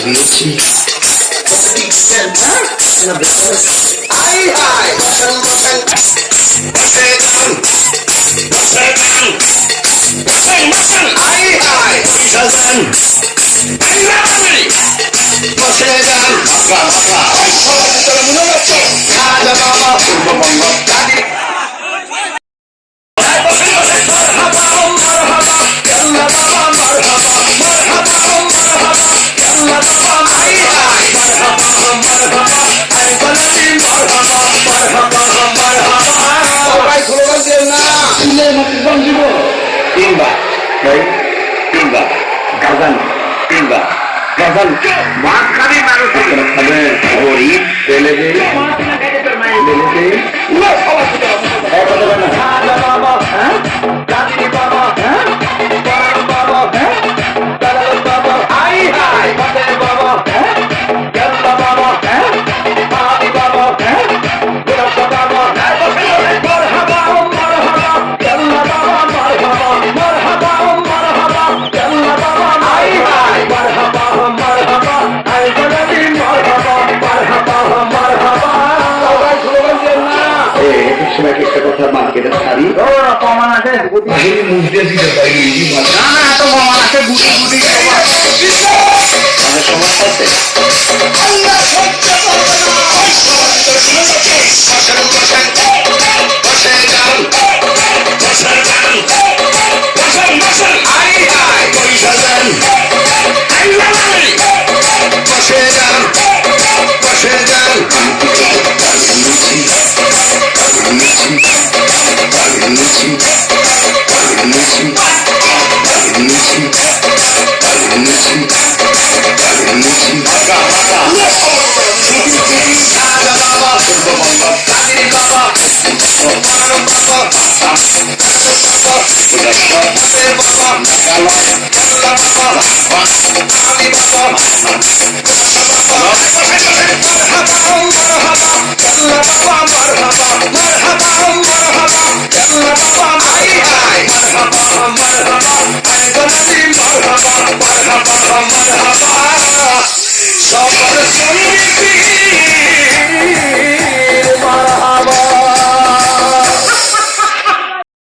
Gucci. Ay, ay, button, button, button, button, button, ay, ay, button, ay, ay, button, baka, ay, button, munonoto, kada mama, bumabamba, dali. Timba, timba, gazan, timba, gazan. Maskari মানুষ খাবে ওরি তেলেবে তেলেবে না খাওয়া শুরু হবে না দাদা বাবা হ্যাঁ দাদি বাবা হ্যাঁ বাবা হ্যাঁ দাদা বাবা আই হাই বাবা বাবা হ্যাঁ গেল্লা বাবা হ্যাঁ দাদি বাবা হ্যাঁ গোরা বাবা হ্যাঁ মারহাবা মারহাবা গেল্লা বাবা মারহাবা মারহাবা মারহাবা গেল্লা বাবা আই হাই মারহাবা মারহাবা আই দাদি মারহাবা মারহাবা মারহাবা সবাই স্লোগান দেন না সময় একটা কথা মার্কেটে ছাড়ি ও কমান আছে গুটি মুখে দিতে পারি না না এত কমান আছে গুটি গুটি মানে সমস্যা আছে আল্লাহ সহ্য করবে না ওই সমস্ত শুনেছে বসেন বসেন বসে যান বসে যান বসেন বসেন আই আই বসে যান আল্লাহ বসে যান বসে যান Somebody